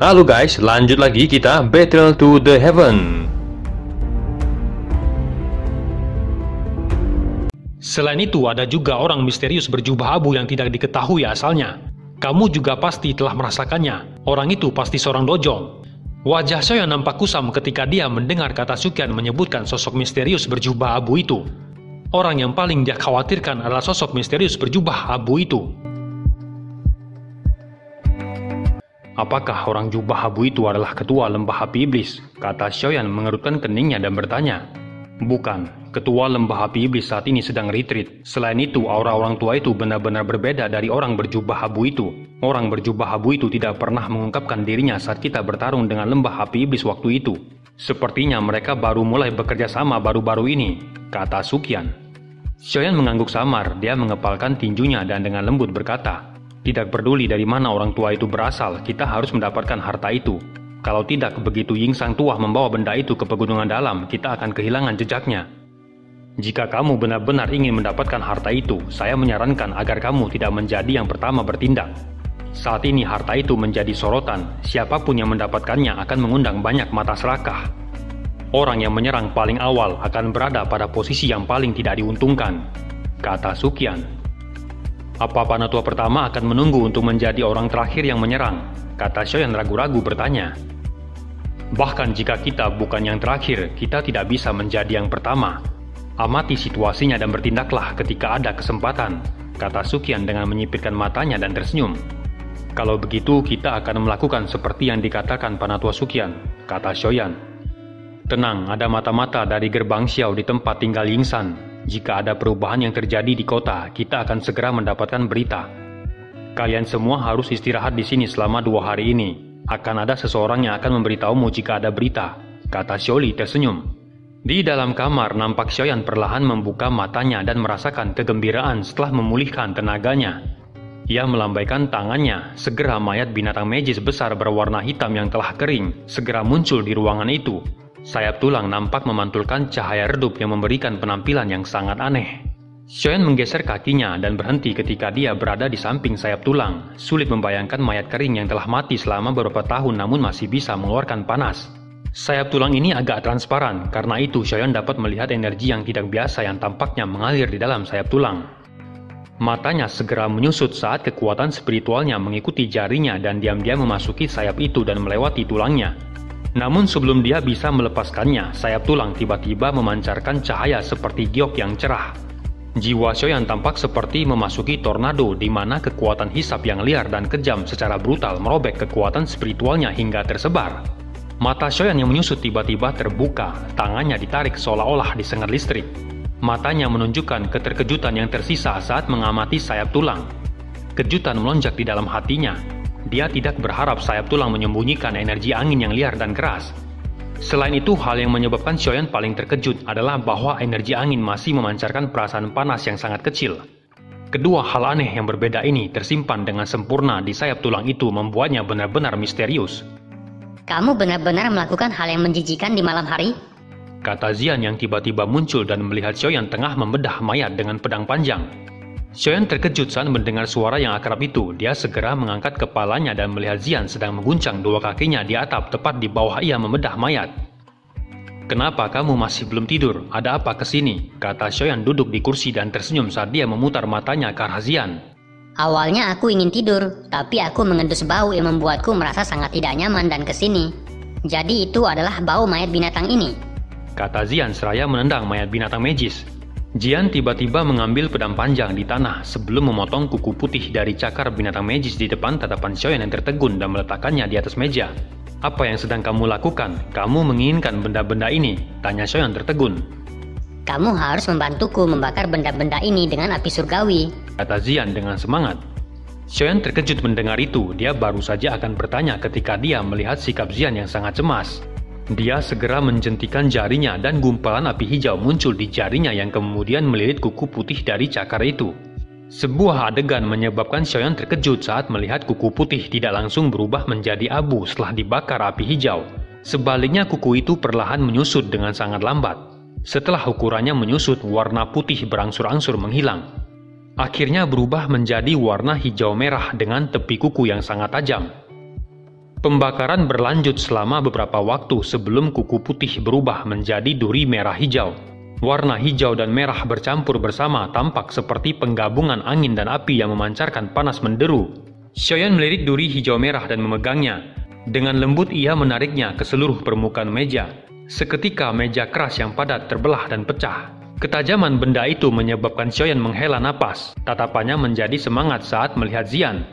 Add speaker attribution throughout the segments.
Speaker 1: Halo guys, lanjut lagi kita Battle to the Heaven.
Speaker 2: Selain itu, ada juga orang misterius berjubah abu yang tidak diketahui asalnya. Kamu juga pasti telah merasakannya. Orang itu pasti seorang dojong. Wajah Xiaoyan nampak kusam ketika dia mendengar kata Suqian menyebutkan sosok misterius berjubah abu itu. Orang yang paling dia khawatirkan adalah sosok misterius berjubah abu itu. Apakah orang jubah abu itu adalah ketua lembah api iblis? Kata Xiaoyan mengerutkan keningnya dan bertanya. Bukan, ketua lembah api iblis saat ini sedang retreat. Selain itu, aura orang tua itu benar-benar berbeda dari orang berjubah abu itu. Orang berjubah abu itu tidak pernah mengungkapkan dirinya saat kita bertarung dengan lembah api iblis waktu itu. Sepertinya mereka baru mulai bekerja sama baru-baru ini, kata Suqian. Xiaoyan mengangguk samar, dia mengepalkan tinjunya dan dengan lembut berkata, tidak peduli dari mana orang tua itu berasal, kita harus mendapatkan harta itu. Kalau tidak, begitu Ying Sang Tuah membawa benda itu ke pegunungan dalam, kita akan kehilangan jejaknya. Jika kamu benar-benar ingin mendapatkan harta itu, saya menyarankan agar kamu tidak menjadi yang pertama bertindak. Saat ini harta itu menjadi sorotan, siapapun yang mendapatkannya akan mengundang banyak mata serakah. Orang yang menyerang paling awal akan berada pada posisi yang paling tidak diuntungkan, kata Suqian. Apa Panatua pertama akan menunggu untuk menjadi orang terakhir yang menyerang? Kata Xiaoyan ragu-ragu bertanya. Bahkan jika kita bukan yang terakhir, kita tidak bisa menjadi yang pertama. Amati situasinya dan bertindaklah ketika ada kesempatan, kata Suqian dengan menyipitkan matanya dan tersenyum. Kalau begitu, kita akan melakukan seperti yang dikatakan Panatua Suqian, kata Xiaoyan. Tenang, ada mata-mata dari gerbang Xiao di tempat tinggal Yingsan. Jika ada perubahan yang terjadi di kota, kita akan segera mendapatkan berita. Kalian semua harus istirahat di sini selama 2 hari ini. Akan ada seseorang yang akan memberitahumu jika ada berita, kata Xiaoli tersenyum. Di dalam kamar, nampak Xiaoyan perlahan membuka matanya dan merasakan kegembiraan setelah memulihkan tenaganya. Ia melambaikan tangannya, segera mayat binatang magis besar berwarna hitam yang telah kering, segera muncul di ruangan itu. Sayap tulang nampak memantulkan cahaya redup yang memberikan penampilan yang sangat aneh. Xiaoyan menggeser kakinya dan berhenti ketika dia berada di samping sayap tulang. Sulit membayangkan mayat kering yang telah mati selama beberapa tahun namun masih bisa mengeluarkan panas. Sayap tulang ini agak transparan, karena itu Xiaoyan dapat melihat energi yang tidak biasa yang tampaknya mengalir di dalam sayap tulang. Matanya segera menyusut saat kekuatan spiritualnya mengikuti jarinya dan diam-diam memasuki sayap itu dan melewati tulangnya. Namun sebelum dia bisa melepaskannya, sayap tulang tiba-tiba memancarkan cahaya seperti giok yang cerah. Jiwa Xiaoyan tampak seperti memasuki tornado di mana kekuatan hisap yang liar dan kejam secara brutal merobek kekuatan spiritualnya hingga tersebar. Mata Xiaoyan yang menyusut tiba-tiba terbuka, tangannya ditarik seolah-olah disengat listrik. Matanya menunjukkan keterkejutan yang tersisa saat mengamati sayap tulang. Kejutan melonjak di dalam hatinya. Dia tidak berharap sayap tulang menyembunyikan energi angin yang liar dan keras. Selain itu, hal yang menyebabkan Xiaoyan paling terkejut adalah bahwa energi angin masih memancarkan perasaan panas yang sangat kecil. Kedua hal aneh yang berbeda ini tersimpan dengan sempurna di sayap tulang itu membuatnya benar-benar misterius.
Speaker 3: Kamu benar-benar melakukan hal yang menjijikan di malam hari?
Speaker 2: Kata Xian yang tiba-tiba muncul dan melihat Xiaoyan tengah membedah mayat dengan pedang panjang. Xiaoyan terkejut saat mendengar suara yang akrab itu. Dia segera mengangkat kepalanya dan melihat Xian sedang mengguncang 2 kakinya di atap tepat di bawah ia membedah mayat. Kenapa kamu masih belum tidur? Ada apa kesini? Kata Xiaoyan duduk di kursi dan tersenyum saat dia memutar matanya ke arah Xian.
Speaker 3: Awalnya aku ingin tidur, tapi aku mengendus bau yang membuatku merasa sangat tidak nyaman dan kesini. Jadi itu adalah bau mayat binatang ini,
Speaker 2: kata Xian seraya menendang mayat binatang magis. Jian tiba-tiba mengambil pedang panjang di tanah sebelum memotong kuku putih dari cakar binatang magis di depan tatapan Xiaoyan yang tertegun dan meletakkannya di atas meja. Apa yang sedang kamu lakukan? Kamu menginginkan benda-benda ini? Tanya Xiaoyan tertegun.
Speaker 3: Kamu harus membantuku membakar benda-benda ini dengan api surgawi,
Speaker 2: kata Xian dengan semangat. Xiaoyan terkejut mendengar itu. Dia baru saja akan bertanya ketika dia melihat sikap Xian yang sangat cemas. Dia segera menjentikan jarinya dan gumpalan api hijau muncul di jarinya yang kemudian melilit kuku putih dari cakar itu. Sebuah adegan menyebabkan Xiaoyan terkejut saat melihat kuku putih tidak langsung berubah menjadi abu setelah dibakar api hijau. Sebaliknya kuku itu perlahan menyusut dengan sangat lambat. Setelah ukurannya menyusut, warna putih berangsur-angsur menghilang. Akhirnya berubah menjadi warna hijau merah dengan tepi kuku yang sangat tajam. Pembakaran berlanjut selama beberapa waktu sebelum kuku putih berubah menjadi duri merah hijau. Warna hijau dan merah bercampur bersama tampak seperti penggabungan angin dan api yang memancarkan panas menderu. Xiaoyan melirik duri hijau merah dan memegangnya. Dengan lembut ia menariknya ke seluruh permukaan meja. Seketika meja keras yang padat terbelah dan pecah. Ketajaman benda itu menyebabkan Xiaoyan menghela napas. Tatapannya menjadi semangat saat melihat Zian.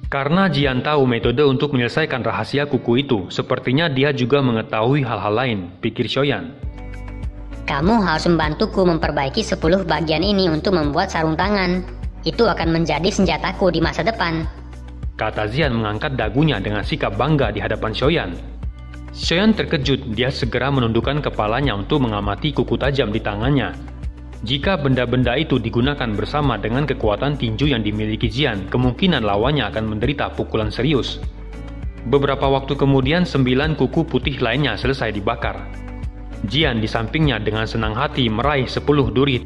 Speaker 2: Karena Jian tahu metode untuk menyelesaikan rahasia kuku itu, sepertinya dia juga mengetahui hal-hal lain, pikir Xiaoyan.
Speaker 3: Kamu harus membantuku memperbaiki 10 bagian ini untuk membuat sarung tangan. Itu akan menjadi senjataku di masa depan.
Speaker 2: Kata Zian mengangkat dagunya dengan sikap bangga di hadapan Xiaoyan. Xiaoyan terkejut, dia segera menundukkan kepalanya untuk mengamati kuku tajam di tangannya. Jika benda-benda itu digunakan bersama dengan kekuatan tinju yang dimiliki Zian, kemungkinan lawannya akan menderita pukulan serius. Beberapa waktu kemudian 9 kuku putih lainnya selesai dibakar. Jian di sampingnya dengan senang hati meraih 10 duri.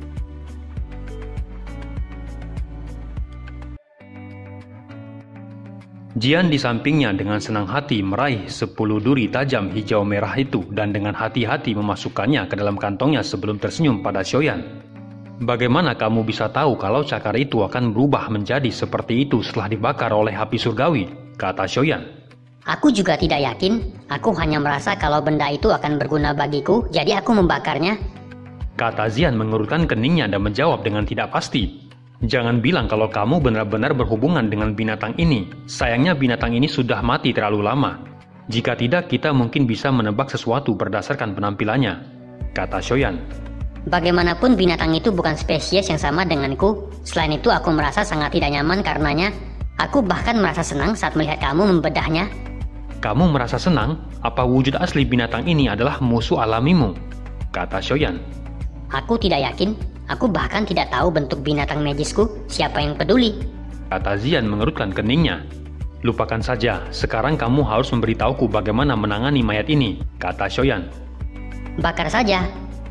Speaker 2: Jian di sampingnya dengan senang hati meraih 10 duri tajam hijau merah itu dan dengan hati-hati memasukkannya ke dalam kantongnya sebelum tersenyum pada Xiaoyan. Bagaimana kamu bisa tahu kalau cakar itu akan berubah menjadi seperti itu setelah dibakar oleh api surgawi? Kata Xiaoyan.
Speaker 3: Aku juga tidak yakin, aku hanya merasa kalau benda itu akan berguna bagiku, jadi aku membakarnya.
Speaker 2: Kata Zian mengerutkan keningnya dan menjawab dengan tidak pasti. Jangan bilang kalau kamu benar-benar berhubungan dengan binatang ini. Sayangnya binatang ini sudah mati terlalu lama. Jika tidak, kita mungkin bisa menebak sesuatu berdasarkan penampilannya, kata Xiaoyan.
Speaker 3: Bagaimanapun binatang itu bukan spesies yang sama denganku. Selain itu aku merasa sangat tidak nyaman karenanya. Aku bahkan merasa senang saat melihat kamu membedahnya.
Speaker 2: Kamu merasa senang? Apa wujud asli binatang ini adalah musuh alamimu? Kata Xiaoyan.
Speaker 3: Aku tidak yakin. Aku bahkan tidak tahu bentuk binatang magisku. Siapa yang peduli?
Speaker 2: Kata Zian mengerutkan keningnya. Lupakan saja. Sekarang kamu harus memberitahuku bagaimana menangani mayat ini, kata Xiaoyan.
Speaker 3: Bakar saja.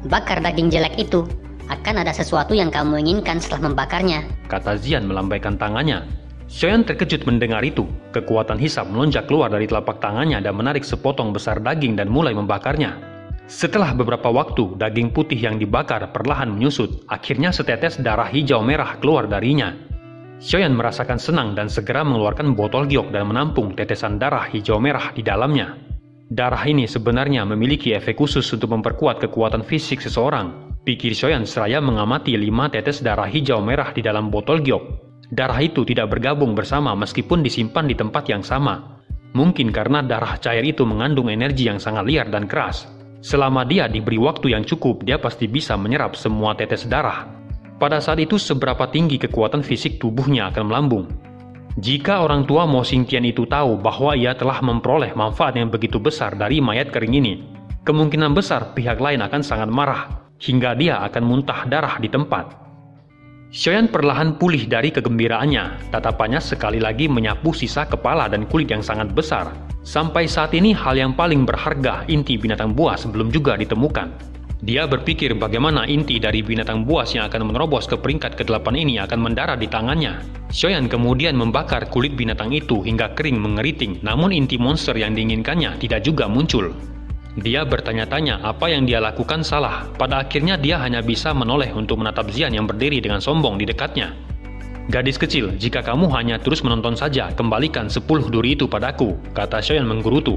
Speaker 3: Bakar daging jelek itu. Akan ada sesuatu yang kamu inginkan setelah membakarnya,
Speaker 2: kata Zian melambaikan tangannya. Xiaoyan terkejut mendengar itu. Kekuatan hisap melonjak keluar dari telapak tangannya dan menarik sepotong besar daging dan mulai membakarnya. Setelah beberapa waktu, daging putih yang dibakar perlahan menyusut. Akhirnya setetes darah hijau merah keluar darinya. Xiaoyan merasakan senang dan segera mengeluarkan botol giok dan menampung tetesan darah hijau merah di dalamnya. Darah ini sebenarnya memiliki efek khusus untuk memperkuat kekuatan fisik seseorang, pikir Xiaoyan seraya mengamati 5 tetes darah hijau merah di dalam botol giok. Darah itu tidak bergabung bersama meskipun disimpan di tempat yang sama. Mungkin karena darah cair itu mengandung energi yang sangat liar dan keras. Selama dia diberi waktu yang cukup, dia pasti bisa menyerap semua tetes darah. Pada saat itu seberapa tinggi kekuatan fisik tubuhnya akan melambung. Jika orang tua Mo Xingtian itu tahu bahwa ia telah memperoleh manfaat yang begitu besar dari mayat kering ini, kemungkinan besar pihak lain akan sangat marah, hingga dia akan muntah darah di tempat. Xiaoyan perlahan pulih dari kegembiraannya, tatapannya sekali lagi menyapu sisa kepala dan kulit yang sangat besar. Sampai saat ini hal yang paling berharga, inti binatang buas, belum juga ditemukan. Dia berpikir bagaimana inti dari binatang buas yang akan menerobos ke peringkat ke-8 ini akan mendarat di tangannya. Xiaoyan kemudian membakar kulit binatang itu hingga kering mengeriting, namun inti monster yang diinginkannya tidak juga muncul. Dia bertanya-tanya apa yang dia lakukan salah. Pada akhirnya dia hanya bisa menoleh untuk menatap Zian yang berdiri dengan sombong di dekatnya. Gadis kecil, jika kamu hanya terus menonton saja, kembalikan 10 duri itu padaku, kata Xiaoyan menggerutu.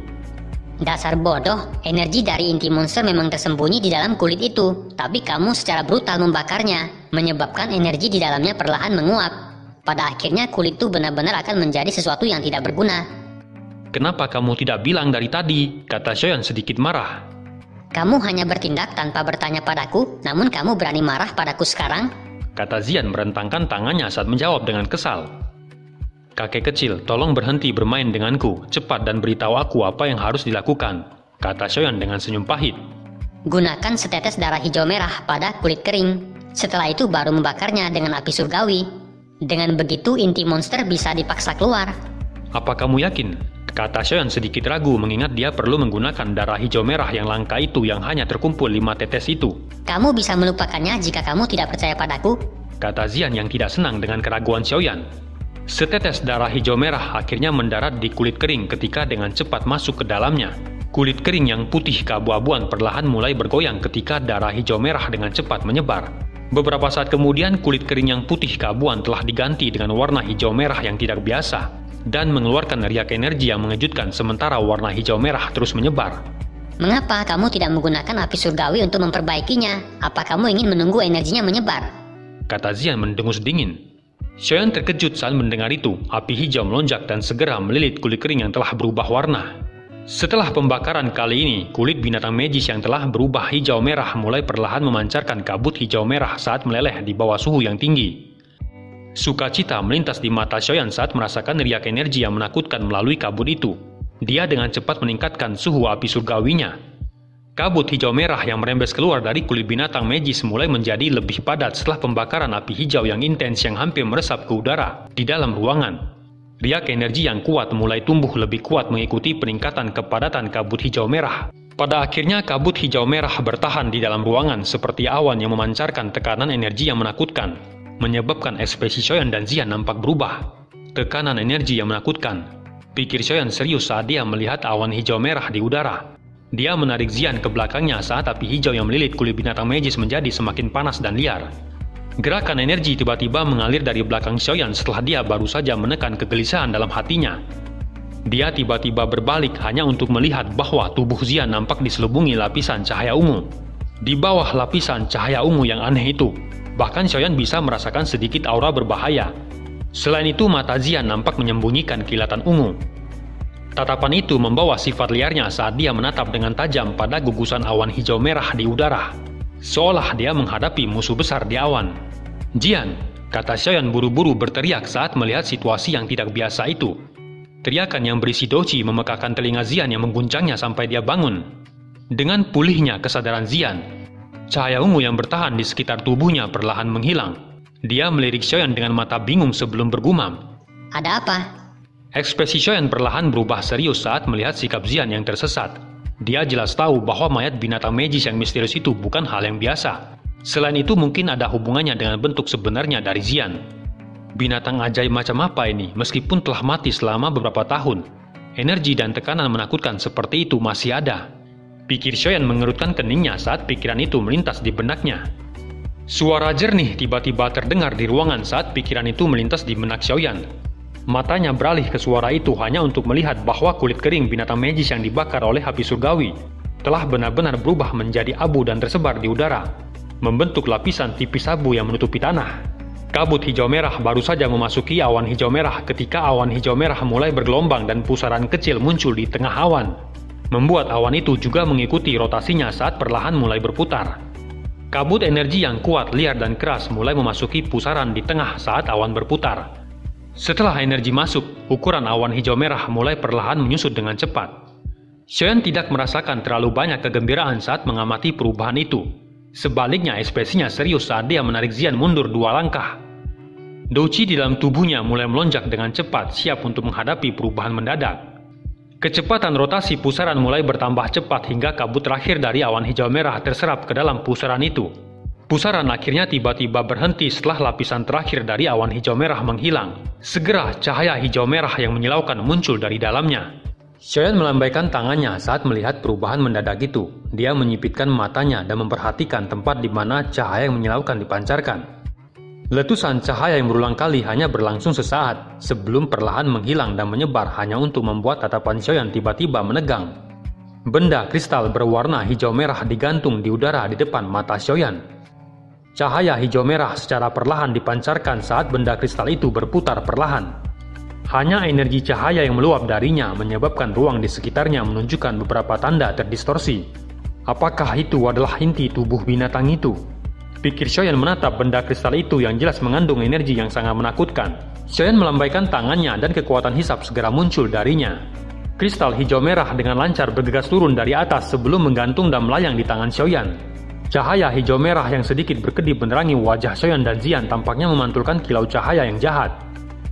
Speaker 3: Dasar bodoh, energi dari inti monster memang tersembunyi di dalam kulit itu. Tapi kamu secara brutal membakarnya, menyebabkan energi di dalamnya perlahan menguap. Pada akhirnya kulit itu benar-benar akan menjadi sesuatu yang tidak berguna.
Speaker 2: Kenapa kamu tidak bilang dari tadi? Kata Xiaoyan sedikit marah.
Speaker 3: Kamu hanya bertindak tanpa bertanya padaku, namun kamu berani marah padaku sekarang?
Speaker 2: Kata Zian merentangkan tangannya saat menjawab dengan kesal. Kakek kecil, tolong berhenti bermain denganku. Cepat dan beritahu aku apa yang harus dilakukan, kata Xiaoyan dengan senyum pahit.
Speaker 3: Gunakan setetes darah hijau merah pada kulit kering. Setelah itu baru membakarnya dengan api surgawi. Dengan begitu inti monster bisa dipaksa keluar.
Speaker 2: Apa kamu yakin? Kata Xiaoyan sedikit ragu mengingat dia perlu menggunakan darah hijau merah yang langka itu yang hanya terkumpul 5 tetes itu.
Speaker 3: Kamu bisa melupakannya jika kamu tidak percaya padaku,
Speaker 2: kata Zian yang tidak senang dengan keraguan Xiaoyan. Setetes darah hijau merah akhirnya mendarat di kulit kering ketika dengan cepat masuk ke dalamnya. Kulit kering yang putih keabu-abuan perlahan mulai bergoyang ketika darah hijau merah dengan cepat menyebar. Beberapa saat kemudian, kulit kering yang putih keabuan telah diganti dengan warna hijau merah yang tidak biasa dan mengeluarkan riak energi yang mengejutkan sementara warna hijau merah terus menyebar.
Speaker 3: Mengapa kamu tidak menggunakan api surgawi untuk memperbaikinya? Apa kamu ingin menunggu energinya menyebar?
Speaker 2: Kata Xian mendengus dingin. Xiaoyan terkejut saat mendengar itu. Api hijau melonjak dan segera melilit kulit kering yang telah berubah warna. Setelah pembakaran kali ini, kulit binatang magis yang telah berubah hijau merah mulai perlahan memancarkan kabut hijau merah saat meleleh di bawah suhu yang tinggi. Sukacita melintas di mata Xiaoyan saat merasakan riak energi yang menakutkan melalui kabut itu. Dia dengan cepat meningkatkan suhu api surgawinya. Kabut hijau merah yang merembes keluar dari kulit binatang magis mulai menjadi lebih padat setelah pembakaran api hijau yang intens yang hampir meresap ke udara di dalam ruangan. Riak energi yang kuat mulai tumbuh lebih kuat mengikuti peningkatan kepadatan kabut hijau merah. Pada akhirnya kabut hijau merah bertahan di dalam ruangan seperti awan yang memancarkan tekanan energi yang menakutkan, menyebabkan ekspresi Xiaoyan dan Xian nampak berubah. Tekanan energi yang menakutkan. Pikir Xiaoyan serius saat dia melihat awan hijau merah di udara. Dia menarik Xian ke belakangnya saat api hijau yang melilit kulit binatang magis menjadi semakin panas dan liar. Gerakan energi tiba-tiba mengalir dari belakang Xiaoyan setelah dia baru saja menekan kegelisahan dalam hatinya. Dia tiba-tiba berbalik hanya untuk melihat bahwa tubuh Xian nampak diselubungi lapisan cahaya ungu. Di bawah lapisan cahaya ungu yang aneh itu, bahkan Xiaoyan bisa merasakan sedikit aura berbahaya. Selain itu, mata Xian nampak menyembunyikan kilatan ungu. Tatapan itu membawa sifat liarnya saat dia menatap dengan tajam pada gugusan awan hijau merah di udara. Seolah dia menghadapi musuh besar di awan. "Jian," kata Xiaoyan buru-buru berteriak saat melihat situasi yang tidak biasa itu. Teriakan yang berisi doci memekakan telinga Xian yang mengguncangnya sampai dia bangun. Dengan pulihnya kesadaran Xian, cahaya ungu yang bertahan di sekitar tubuhnya perlahan menghilang. Dia melirik Xiaoyan dengan mata bingung sebelum bergumam.
Speaker 3: "Ada apa?"
Speaker 2: Ekspresi Xiaoyan perlahan berubah serius saat melihat sikap Xian yang tersesat. Dia jelas tahu bahwa mayat binatang magis yang misterius itu bukan hal yang biasa. Selain itu mungkin ada hubungannya dengan bentuk sebenarnya dari Xian. Binatang ajaib macam apa ini meskipun telah mati selama beberapa tahun? Energi dan tekanan menakutkan seperti itu masih ada. Pikir Xiaoyan mengerutkan keningnya saat pikiran itu melintas di benaknya. Suara jernih tiba-tiba terdengar di ruangan saat pikiran itu melintas di benak Xiaoyan. Matanya beralih ke suara itu hanya untuk melihat bahwa kulit kering binatang magis yang dibakar oleh api surgawi telah benar-benar berubah menjadi abu dan tersebar di udara, membentuk lapisan tipis abu yang menutupi tanah. Kabut hijau merah baru saja memasuki awan hijau merah ketika awan hijau merah mulai bergelombang dan pusaran kecil muncul di tengah awan, membuat awan itu juga mengikuti rotasinya saat perlahan mulai berputar. Kabut energi yang kuat, liar, dan keras mulai memasuki pusaran di tengah saat awan berputar. Setelah energi masuk, ukuran awan hijau merah mulai perlahan menyusut dengan cepat. Xiaoyan tidak merasakan terlalu banyak kegembiraan saat mengamati perubahan itu. Sebaliknya, ekspresinya serius saat dia menarik Xian mundur 2 langkah. Douqi di dalam tubuhnya mulai melonjak dengan cepat, siap untuk menghadapi perubahan mendadak. Kecepatan rotasi pusaran mulai bertambah cepat hingga kabut terakhir dari awan hijau merah terserap ke dalam pusaran itu. Pusaran akhirnya tiba-tiba berhenti setelah lapisan terakhir dari awan hijau merah menghilang. Segera cahaya hijau merah yang menyilaukan muncul dari dalamnya. Xiaoyan melambaikan tangannya saat melihat perubahan mendadak itu. Dia menyipitkan matanya dan memperhatikan tempat di mana cahaya yang menyilaukan dipancarkan. Letusan cahaya yang berulang kali hanya berlangsung sesaat sebelum perlahan menghilang dan menyebar hanya untuk membuat tatapan Xiaoyan tiba-tiba menegang. Benda kristal berwarna hijau merah digantung di udara di depan mata Xiaoyan. Cahaya hijau merah secara perlahan dipancarkan saat benda kristal itu berputar perlahan. Hanya energi cahaya yang meluap darinya menyebabkan ruang di sekitarnya menunjukkan beberapa tanda terdistorsi. Apakah itu adalah inti tubuh binatang itu? Pikir Xiaoyan menatap benda kristal itu yang jelas mengandung energi yang sangat menakutkan. Xiaoyan melambaikan tangannya dan kekuatan hisap segera muncul darinya. Kristal hijau merah dengan lancar bergegas turun dari atas sebelum menggantung dan melayang di tangan Xiaoyan. Cahaya hijau merah yang sedikit berkedip menerangi wajah Xiaoyan dan Xian tampaknya memantulkan kilau cahaya yang jahat.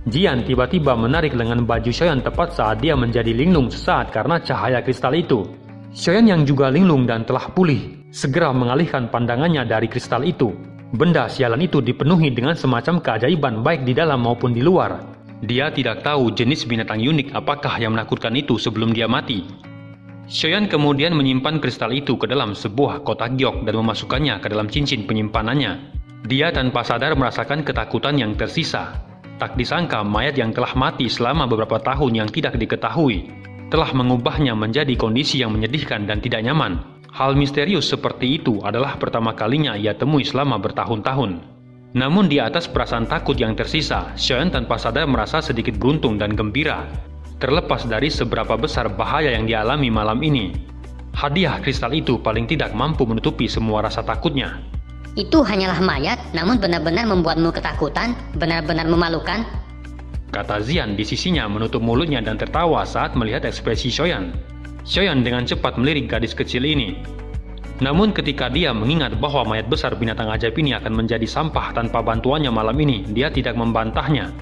Speaker 2: Xian tiba-tiba menarik lengan baju Xiaoyan tepat saat dia menjadi linglung sesaat karena cahaya kristal itu. Xiaoyan yang juga linglung dan telah pulih, segera mengalihkan pandangannya dari kristal itu. Benda sialan itu dipenuhi dengan semacam keajaiban baik di dalam maupun di luar. Dia tidak tahu jenis binatang unik apakah yang menakutkan itu sebelum dia mati. Xiaoyan kemudian menyimpan kristal itu ke dalam sebuah kotak giok dan memasukkannya ke dalam cincin penyimpanannya. Dia tanpa sadar merasakan ketakutan yang tersisa. Tak disangka mayat yang telah mati selama beberapa tahun yang tidak diketahui telah mengubahnya menjadi kondisi yang menyedihkan dan tidak nyaman. Hal misterius seperti itu adalah pertama kalinya ia temui selama bertahun-tahun. Namun di atas perasaan takut yang tersisa, Xiaoyan tanpa sadar merasa sedikit beruntung dan gembira. Terlepas dari seberapa besar bahaya yang dialami malam ini, hadiah kristal itu paling tidak mampu menutupi semua rasa takutnya.
Speaker 3: Itu hanyalah mayat, namun benar-benar membuatmu ketakutan, benar-benar memalukan.
Speaker 2: Kata Xian di sisinya menutup mulutnya dan tertawa saat melihat ekspresi Xiaoyan. Xiaoyan dengan cepat melirik gadis kecil ini. Namun ketika dia mengingat bahwa mayat besar binatang ajaib ini akan menjadi sampah tanpa bantuannya malam ini, dia tidak membantahnya.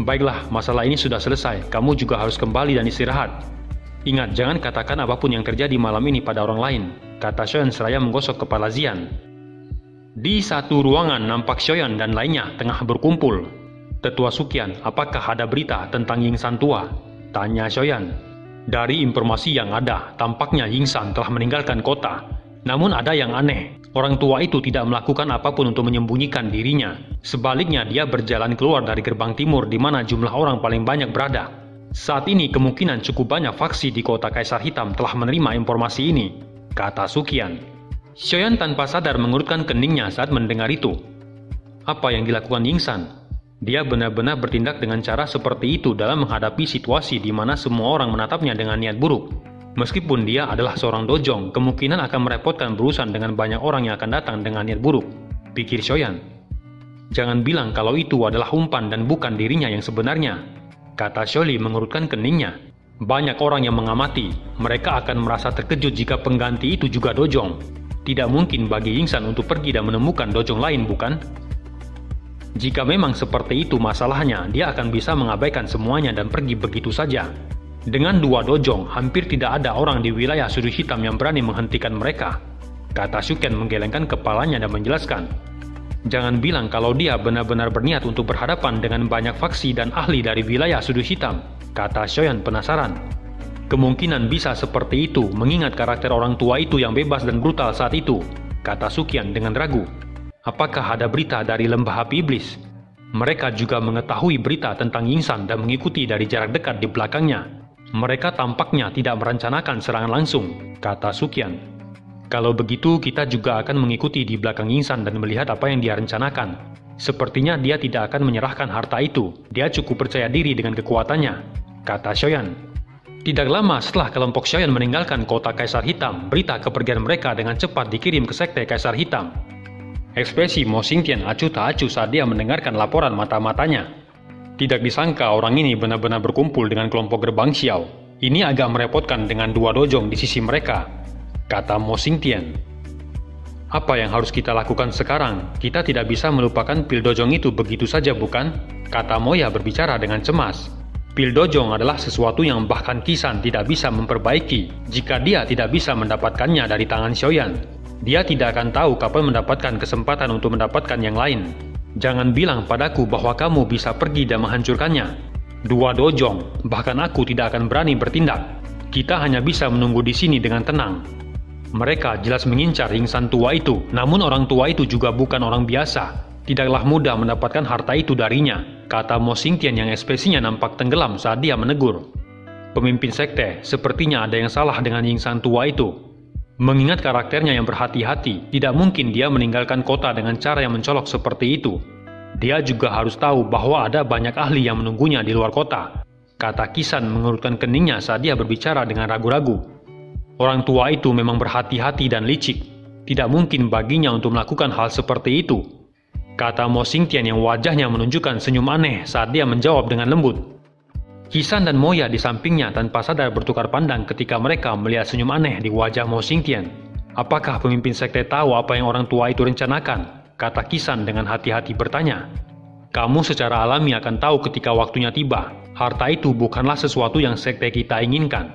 Speaker 2: Baiklah, masalah ini sudah selesai, kamu juga harus kembali dan istirahat. Ingat, jangan katakan apapun yang terjadi malam ini pada orang lain, kata Xiaoyan seraya menggosok kepala Xian. Di satu ruangan nampak Xiaoyan dan lainnya tengah berkumpul. Tetua Suqian, apakah ada berita tentang Yingsan tua? Tanya Xiaoyan. Dari informasi yang ada, tampaknya Yingsan telah meninggalkan kota. Namun ada yang aneh, orang tua itu tidak melakukan apapun untuk menyembunyikan dirinya. Sebaliknya dia berjalan keluar dari gerbang timur di mana jumlah orang paling banyak berada. Saat ini kemungkinan cukup banyak faksi di kota Kaisar Hitam telah menerima informasi ini, kata Suqian. Xiaoyan tanpa sadar mengerutkan keningnya saat mendengar itu. Apa yang dilakukan Yingsan? Dia benar-benar bertindak dengan cara seperti itu dalam menghadapi situasi di mana semua orang menatapnya dengan niat buruk. Meskipun dia adalah seorang dojong, kemungkinan akan merepotkan berurusan dengan banyak orang yang akan datang dengan niat buruk, pikir Xiaoyan. Jangan bilang kalau itu adalah umpan dan bukan dirinya yang sebenarnya, kata Xiaoli mengerutkan keningnya. Banyak orang yang mengamati, mereka akan merasa terkejut jika pengganti itu juga dojong. Tidak mungkin bagi Yingsan untuk pergi dan menemukan dojong lain, bukan? Jika memang seperti itu masalahnya, dia akan bisa mengabaikan semuanya dan pergi begitu saja. Dengan dua dojong, hampir tidak ada orang di wilayah Sudut Hitam yang berani menghentikan mereka, kata Suqian menggelengkan kepalanya dan menjelaskan. Jangan bilang kalau dia benar-benar berniat untuk berhadapan dengan banyak faksi dan ahli dari wilayah Sudut Hitam, kata Xiaoyan penasaran. Kemungkinan bisa seperti itu mengingat karakter orang tua itu yang bebas dan brutal saat itu, kata Suqian dengan ragu. Apakah ada berita dari Lembah Api Iblis? Mereka juga mengetahui berita tentang Yingsan dan mengikuti dari jarak dekat di belakangnya. Mereka tampaknya tidak merencanakan serangan langsung, kata Suqian. Kalau begitu, kita juga akan mengikuti di belakang Yingsan dan melihat apa yang dia rencanakan. Sepertinya dia tidak akan menyerahkan harta itu. Dia cukup percaya diri dengan kekuatannya, kata Xiaoyan. Tidak lama setelah kelompok Xiaoyan meninggalkan kota Kaisar Hitam, berita kepergian mereka dengan cepat dikirim ke sekte Kaisar Hitam. Ekspresi Mo Xingtian acuh tak acuh saat dia mendengarkan laporan mata-matanya. Tidak disangka orang ini benar-benar berkumpul dengan kelompok Gerbang Xiao. Ini agak merepotkan dengan dua dojong di sisi mereka, kata Mo Xingtian. Apa yang harus kita lakukan sekarang? Kita tidak bisa melupakan pil dojong itu begitu saja, bukan? Kata Moya berbicara dengan cemas. Pil dojong adalah sesuatu yang bahkan Qisan tidak bisa memperbaiki jika dia tidak bisa mendapatkannya dari tangan Xiaoyan. Dia tidak akan tahu kapan mendapatkan kesempatan untuk mendapatkan yang lain. Jangan bilang padaku bahwa kamu bisa pergi dan menghancurkannya. Dua dojong, bahkan aku tidak akan berani bertindak. Kita hanya bisa menunggu di sini dengan tenang. Mereka jelas mengincar Yingsan tua itu, namun orang tua itu juga bukan orang biasa. Tidaklah mudah mendapatkan harta itu darinya, kata Mo Xingtian yang ekspresinya nampak tenggelam saat dia menegur. Pemimpin sekte, sepertinya ada yang salah dengan Yingsan tua itu. Mengingat karakternya yang berhati-hati, tidak mungkin dia meninggalkan kota dengan cara yang mencolok seperti itu. Dia juga harus tahu bahwa ada banyak ahli yang menunggunya di luar kota, kata Qisan mengerutkan keningnya saat dia berbicara dengan ragu-ragu. Orang tua itu memang berhati-hati dan licik. Tidak mungkin baginya untuk melakukan hal seperti itu, kata Mo Xingtian yang wajahnya menunjukkan senyum aneh saat dia menjawab dengan lembut. Qisan dan Moya di sampingnya tanpa sadar bertukar pandang ketika mereka melihat senyum aneh di wajah Mo Xingtian. Apakah pemimpin sekte tahu apa yang orang tua itu rencanakan? Kata Qisan dengan hati-hati bertanya. Kamu secara alami akan tahu ketika waktunya tiba. Harta itu bukanlah sesuatu yang sekte kita inginkan.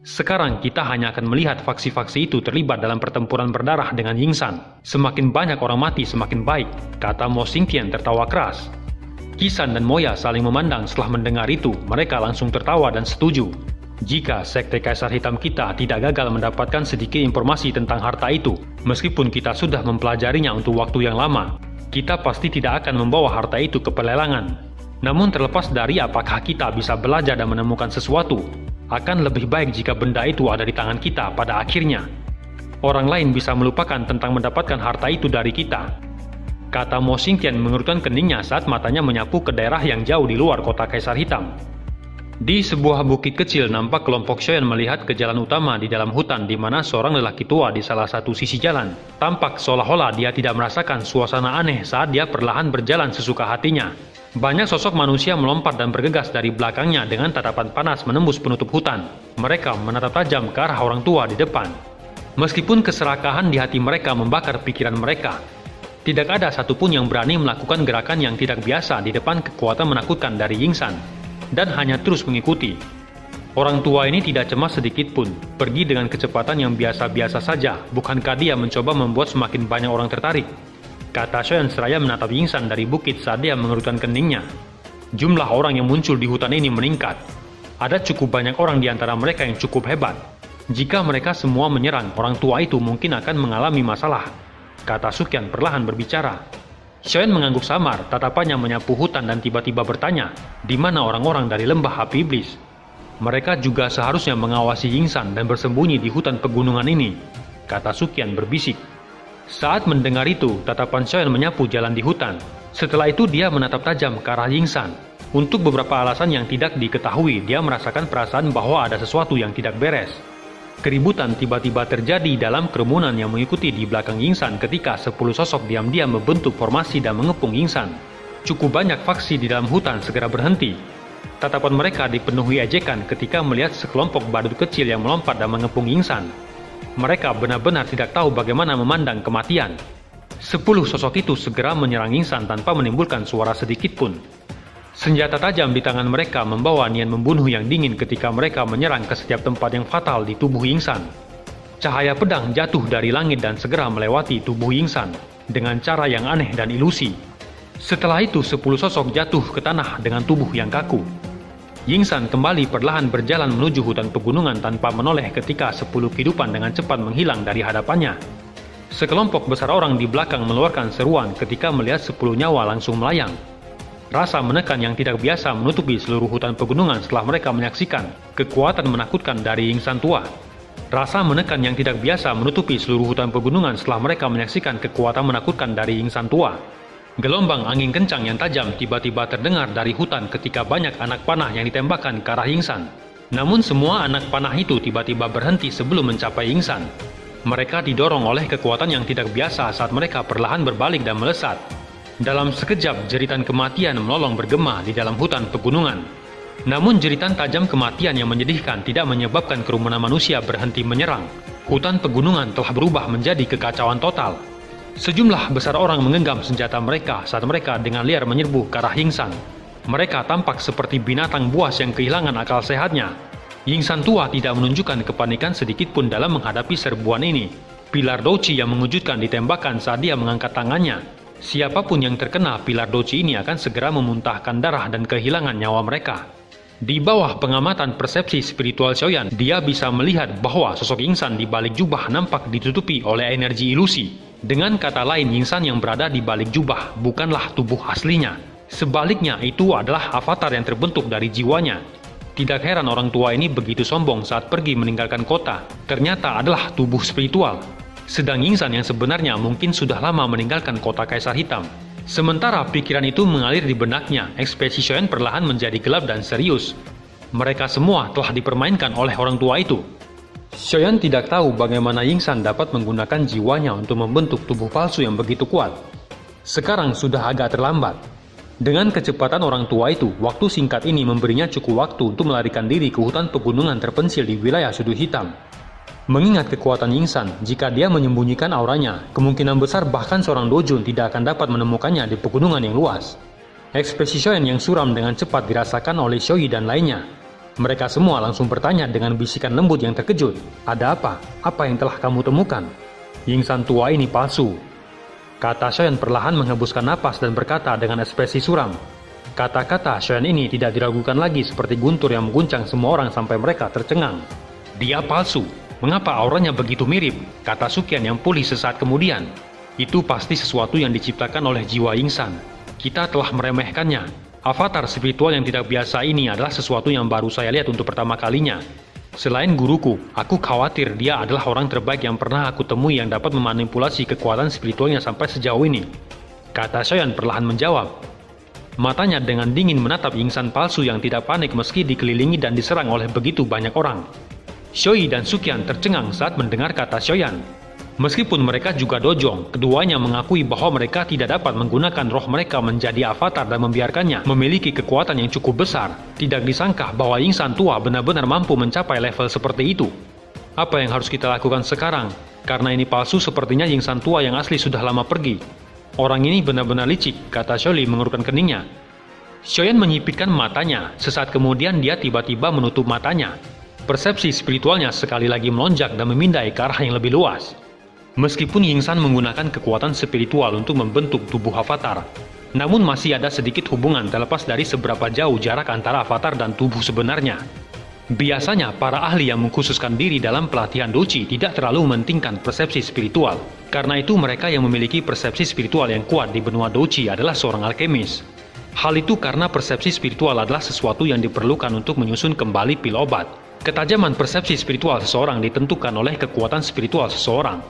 Speaker 2: Sekarang kita hanya akan melihat faksi-faksi itu terlibat dalam pertempuran berdarah dengan Yingsan. Semakin banyak orang mati semakin baik, kata Mo Xingtian tertawa keras. Kisan dan Moya saling memandang setelah mendengar itu. Mereka langsung tertawa dan setuju. Jika Sekte Kaisar Hitam kita tidak gagal mendapatkan sedikit informasi tentang harta itu, meskipun kita sudah mempelajarinya untuk waktu yang lama, kita pasti tidak akan membawa harta itu ke pelelangan. Namun terlepas dari apakah kita bisa belajar dan menemukan sesuatu, akan lebih baik jika benda itu ada di tangan kita pada akhirnya. Orang lain bisa melupakan tentang mendapatkan harta itu dari kita, kata Mo Xingtian mengerutkan keningnya saat matanya menyapu ke daerah yang jauh di luar kota Kaisar Hitam. Di sebuah bukit kecil nampak kelompok Xiaoyan melihat ke jalan utama di dalam hutan di mana seorang lelaki tua di salah satu sisi jalan. Tampak seolah-olah dia tidak merasakan suasana aneh saat dia perlahan berjalan sesuka hatinya. Banyak sosok manusia melompat dan bergegas dari belakangnya dengan tatapan panas menembus penutup hutan. Mereka menatap tajam ke arah orang tua di depan. Meskipun keserakahan di hati mereka membakar pikiran mereka, tidak ada satupun yang berani melakukan gerakan yang tidak biasa di depan kekuatan menakutkan dari Yingsan, dan hanya terus mengikuti. Orang tua ini tidak cemas sedikit pun, pergi dengan kecepatan yang biasa-biasa saja. Bukankah dia mencoba membuat semakin banyak orang tertarik? Kata Xiaoyan seraya menatap Yingsan dari bukit saat dia mengerutkan keningnya. Jumlah orang yang muncul di hutan ini meningkat. Ada cukup banyak orang di antara mereka yang cukup hebat. Jika mereka semua menyerang, orang tua itu mungkin akan mengalami masalah, kata Sukyan perlahan berbicara. Xiaoyan mengangguk samar, tatapannya menyapu hutan dan tiba-tiba bertanya, di mana orang-orang dari lembah api iblis? Mereka juga seharusnya mengawasi Yingsan dan bersembunyi di hutan pegunungan ini, kata Sukyan berbisik. Saat mendengar itu, tatapan Xiaoyan menyapu jalan di hutan. Setelah itu dia menatap tajam ke arah Yingsan. Untuk beberapa alasan yang tidak diketahui, dia merasakan perasaan bahwa ada sesuatu yang tidak beres. Keributan tiba-tiba terjadi dalam kerumunan yang mengikuti di belakang Yingsan ketika 10 sosok diam-diam membentuk formasi dan mengepung Yingsan. Cukup banyak faksi di dalam hutan segera berhenti. Tatapan mereka dipenuhi ejekan ketika melihat sekelompok badut kecil yang melompat dan mengepung Yingsan. Mereka benar-benar tidak tahu bagaimana memandang kematian. 10 sosok itu segera menyerang Yingsan tanpa menimbulkan suara sedikit pun. Senjata tajam di tangan mereka membawa niat membunuh yang dingin ketika mereka menyerang ke setiap tempat yang fatal di tubuh Yingsan. Cahaya pedang jatuh dari langit dan segera melewati tubuh Yingsan dengan cara yang aneh dan ilusi. Setelah itu 10 sosok jatuh ke tanah dengan tubuh yang kaku. Yingsan kembali perlahan berjalan menuju hutan pegunungan tanpa menoleh ketika 10 kehidupan dengan cepat menghilang dari hadapannya. Sekelompok besar orang di belakang mengeluarkan seruan ketika melihat 10 nyawa langsung melayang. Rasa menekan yang tidak biasa menutupi seluruh hutan pegunungan setelah mereka menyaksikan kekuatan menakutkan dari Yingsan tua. Rasa menekan yang tidak biasa menutupi seluruh hutan pegunungan setelah mereka menyaksikan kekuatan menakutkan dari Yingsan tua. Gelombang angin kencang yang tajam tiba-tiba terdengar dari hutan ketika banyak anak panah yang ditembakkan ke arah Yingsan. Namun semua anak panah itu tiba-tiba berhenti sebelum mencapai Yingsan. Mereka didorong oleh kekuatan yang tidak biasa saat mereka perlahan berbalik dan melesat. Dalam sekejap, jeritan kematian melolong bergema di dalam hutan pegunungan. Namun jeritan tajam kematian yang menyedihkan tidak menyebabkan kerumunan manusia berhenti menyerang. Hutan pegunungan telah berubah menjadi kekacauan total. Sejumlah besar orang menggenggam senjata mereka saat mereka dengan liar menyerbu ke arah Yingsan. Mereka tampak seperti binatang buas yang kehilangan akal sehatnya. Yingsan tua tidak menunjukkan kepanikan sedikit pun dalam menghadapi serbuan ini. Pilar Douchi yang mengejutkan ditembakkan saat dia mengangkat tangannya. Siapapun yang terkena pilar Douchi ini akan segera memuntahkan darah dan kehilangan nyawa mereka. Di bawah pengamatan persepsi spiritual Xiaoyan, dia bisa melihat bahwa sosok Yingsan di balik jubah nampak ditutupi oleh energi ilusi. Dengan kata lain, Yingsan yang berada di balik jubah bukanlah tubuh aslinya. Sebaliknya, itu adalah avatar yang terbentuk dari jiwanya. Tidak heran orang tua ini begitu sombong saat pergi meninggalkan kota. Ternyata adalah tubuh spiritual. Sedang Yingsan yang sebenarnya mungkin sudah lama meninggalkan kota Kaisar Hitam. Sementara pikiran itu mengalir di benaknya, ekspresi Xiaoyan perlahan menjadi gelap dan serius. Mereka semua telah dipermainkan oleh orang tua itu. Xiaoyan tidak tahu bagaimana Yingsan dapat menggunakan jiwanya untuk membentuk tubuh palsu yang begitu kuat. Sekarang sudah agak terlambat. Dengan kecepatan orang tua itu, waktu singkat ini memberinya cukup waktu untuk melarikan diri ke hutan pegunungan terpencil di wilayah Sudut Hitam. Mengingat kekuatan Yingsan, jika dia menyembunyikan auranya, kemungkinan besar bahkan seorang dojun tidak akan dapat menemukannya di pegunungan yang luas. Ekspresi Xiaoyan yang suram dengan cepat dirasakan oleh Xiaoyi dan lainnya. Mereka semua langsung bertanya dengan bisikan lembut yang terkejut. Ada apa? Apa yang telah kamu temukan? Yingsan tua ini palsu. Kata Xiaoyan perlahan menghembuskan napas dan berkata dengan ekspresi suram. Kata-kata Xiaoyan ini tidak diragukan lagi seperti guntur yang mengguncang semua orang sampai mereka tercengang. Dia palsu. Mengapa auranya begitu mirip? Kata Suqian yang pulih sesaat kemudian. Itu pasti sesuatu yang diciptakan oleh jiwa Yingsan. Kita telah meremehkannya. Avatar spiritual yang tidak biasa ini adalah sesuatu yang baru saya lihat untuk pertama kalinya. Selain guruku, aku khawatir dia adalah orang terbaik yang pernah aku temui yang dapat memanipulasi kekuatan spiritualnya sampai sejauh ini. Kata Xiaoyan perlahan menjawab. Matanya dengan dingin menatap Yingsan palsu yang tidak panik meski dikelilingi dan diserang oleh begitu banyak orang. Xioi dan Suqian tercengang saat mendengar kata Xiaoyan. Meskipun mereka juga dojong, keduanya mengakui bahwa mereka tidak dapat menggunakan roh mereka menjadi avatar dan membiarkannya memiliki kekuatan yang cukup besar. Tidak disangka bahwa Yingsan tua benar-benar mampu mencapai level seperti itu. Apa yang harus kita lakukan sekarang? Karena ini palsu, sepertinya Yingsan tua yang asli sudah lama pergi. Orang ini benar-benar licik, kata Xiaoli mengerutkan keningnya. Xiaoyan menyipitkan matanya, sesaat kemudian dia tiba-tiba menutup matanya. Persepsi spiritualnya sekali lagi melonjak dan memindai ke arah yang lebih luas. Meskipun Yingsan menggunakan kekuatan spiritual untuk membentuk tubuh avatar, namun masih ada sedikit hubungan terlepas dari seberapa jauh jarak antara avatar dan tubuh sebenarnya. Biasanya, para ahli yang mengkhususkan diri dalam pelatihan doji tidak terlalu mementingkan persepsi spiritual. Karena itu mereka yang memiliki persepsi spiritual yang kuat di benua doji adalah seorang alkemis. Hal itu karena persepsi spiritual adalah sesuatu yang diperlukan untuk menyusun kembali pil obat. Ketajaman persepsi spiritual seseorang ditentukan oleh kekuatan spiritual seseorang.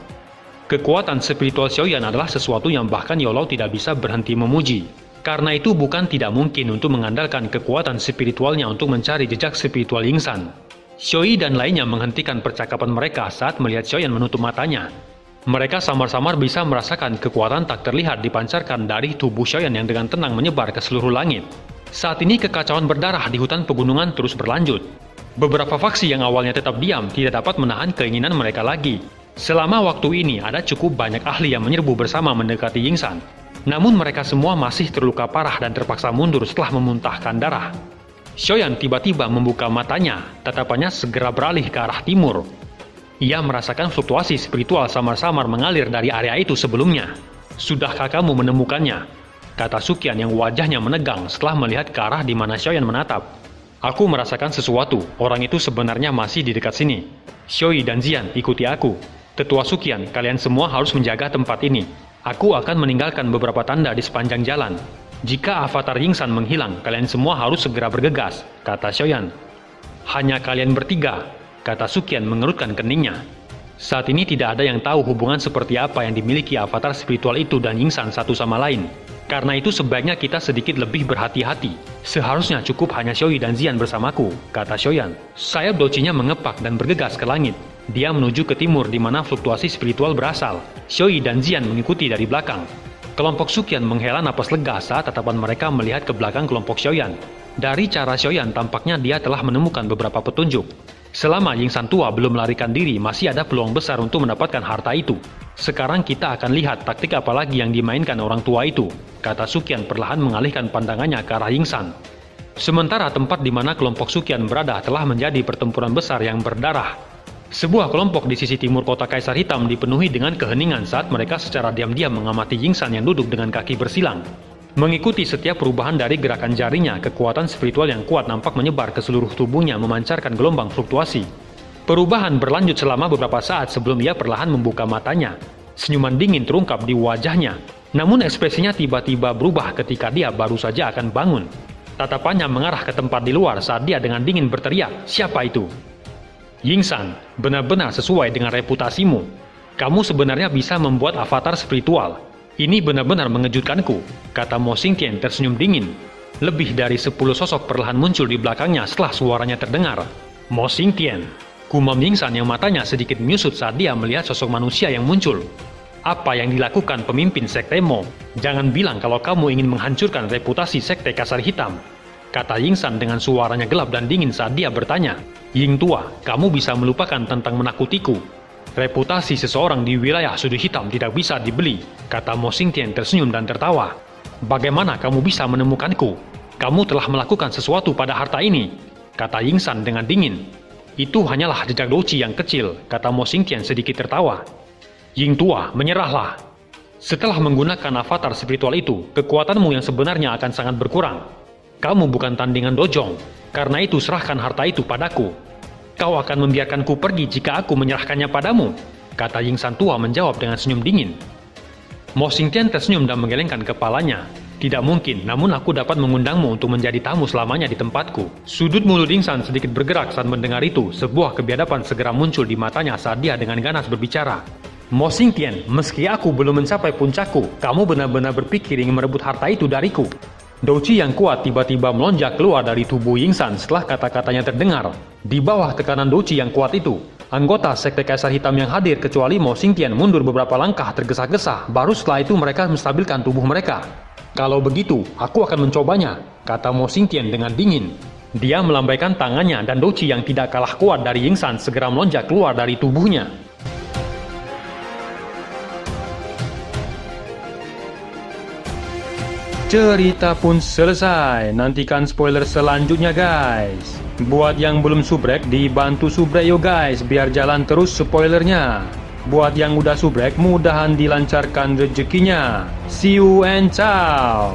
Speaker 2: Kekuatan spiritual Xiaoyan adalah sesuatu yang bahkan Yolao tidak bisa berhenti memuji. Karena itu bukan tidak mungkin untuk mengandalkan kekuatan spiritualnya untuk mencari jejak spiritual Yingsan. Xioi dan lainnya menghentikan percakapan mereka saat melihat Xiaoyan menutup matanya. Mereka samar-samar bisa merasakan kekuatan tak terlihat dipancarkan dari tubuh Xiaoyan yang dengan tenang menyebar ke seluruh langit. Saat ini kekacauan berdarah di hutan pegunungan terus berlanjut. Beberapa faksi yang awalnya tetap diam tidak dapat menahan keinginan mereka lagi. Selama waktu ini ada cukup banyak ahli yang menyerbu bersama mendekati Yingsan. Namun mereka semua masih terluka parah dan terpaksa mundur setelah memuntahkan darah. Xiaoyan tiba-tiba membuka matanya, tatapannya segera beralih ke arah timur. Ia merasakan fluktuasi spiritual samar-samar mengalir dari area itu sebelumnya. Sudahkah kamu menemukannya? Kata Suqian yang wajahnya menegang setelah melihat ke arah di mana Xiaoyan menatap. Aku merasakan sesuatu, orang itu sebenarnya masih di dekat sini. Xioi dan Zian, ikuti aku. Tetua Suqian, kalian semua harus menjaga tempat ini. Aku akan meninggalkan beberapa tanda di sepanjang jalan. Jika avatar Yingsan menghilang, kalian semua harus segera bergegas, kata Xiaoyan. Hanya kalian bertiga, kata Suqian mengerutkan keningnya. Saat ini tidak ada yang tahu hubungan seperti apa yang dimiliki avatar spiritual itu dan Yingsan satu sama lain. Karena itu sebaiknya kita sedikit lebih berhati-hati. Seharusnya cukup hanya Xioi dan Zian bersamaku, kata Xiaoyan. Sayap docinya mengepak dan bergegas ke langit. Dia menuju ke timur di mana fluktuasi spiritual berasal. Xioi dan Zian mengikuti dari belakang. Kelompok Suqian menghela napas lega saat tatapan mereka melihat ke belakang kelompok Xiaoyan. Dari cara Xiaoyan tampaknya dia telah menemukan beberapa petunjuk. Selama Yingsan tua belum melarikan diri, masih ada peluang besar untuk mendapatkan harta itu. Sekarang kita akan lihat taktik apa lagi yang dimainkan orang tua itu, kata Suqian perlahan mengalihkan pandangannya ke arah Yingsan. Sementara tempat di mana kelompok Suqian berada telah menjadi pertempuran besar yang berdarah. Sebuah kelompok di sisi timur kota Kaisar Hitam dipenuhi dengan keheningan saat mereka secara diam-diam mengamati Yingsan yang duduk dengan kaki bersilang. Mengikuti setiap perubahan dari gerakan jarinya, kekuatan spiritual yang kuat nampak menyebar ke seluruh tubuhnya memancarkan gelombang fluktuasi. Perubahan berlanjut selama beberapa saat sebelum ia perlahan membuka matanya. Senyuman dingin terungkap di wajahnya, namun ekspresinya tiba-tiba berubah ketika dia baru saja akan bangun. Tatapannya mengarah ke tempat di luar saat dia dengan dingin berteriak, "Siapa itu?" Yingsan, benar-benar sesuai dengan reputasimu. Kamu sebenarnya bisa membuat avatar spiritual. Ini benar-benar mengejutkanku, kata Mo Xingtian tersenyum dingin. Lebih dari 10 sosok perlahan muncul di belakangnya setelah suaranya terdengar. Mo Xingtian, gumam Yingsan yang matanya sedikit menyusut saat dia melihat sosok manusia yang muncul. Apa yang dilakukan pemimpin sekte Mo? Jangan bilang kalau kamu ingin menghancurkan reputasi sekte Kasar Hitam, kata Yingsan dengan suaranya gelap dan dingin saat dia bertanya. Ying tua, kamu bisa melupakan tentang menakutiku. Reputasi seseorang di wilayah sudut hitam tidak bisa dibeli, kata Mo Xingtian tersenyum dan tertawa. Bagaimana kamu bisa menemukanku? Kamu telah melakukan sesuatu pada harta ini, kata Yingsan dengan dingin. Itu hanyalah jejak doci yang kecil, kata Mo Xingtian sedikit tertawa. Ying tua, menyerahlah. Setelah menggunakan avatar spiritual itu, kekuatanmu yang sebenarnya akan sangat berkurang. Kamu bukan tandingan dojong, karena itu serahkan harta itu padaku. Kau akan membiarkanku pergi jika aku menyerahkannya padamu, kata Ying San tua menjawab dengan senyum dingin. Mo Xingtian tersenyum dan menggelengkan kepalanya. Tidak mungkin, namun aku dapat mengundangmu untuk menjadi tamu selamanya di tempatku. Sudut mulut Ying San sedikit bergerak saat mendengar itu. Sebuah kebiadaban segera muncul di matanya saat dia dengan ganas berbicara. Mo Xingtian, meski aku belum mencapai puncakku, kamu benar-benar berpikir ingin merebut harta itu dariku. Douqi yang kuat tiba-tiba melonjak keluar dari tubuh Ying San setelah kata-katanya terdengar. Di bawah tekanan Douqi yang kuat itu, anggota Sekte Kaisar Hitam yang hadir kecuali Mo Xingtian mundur beberapa langkah tergesa-gesa. Baru setelah itu mereka menstabilkan tubuh mereka. Kalau begitu, aku akan mencobanya, kata Mo Xingtian dengan dingin. Dia melambaikan tangannya dan Douqi yang tidak kalah kuat dari Ying San segera melonjak keluar dari tubuhnya.
Speaker 1: Cerita pun selesai. Nantikan spoiler selanjutnya guys. Buat yang belum subrek, dibantu subrek yo guys, biar jalan terus spoilernya. Buat yang udah subrek, mudahan dilancarkan rezekinya. See you and ciao.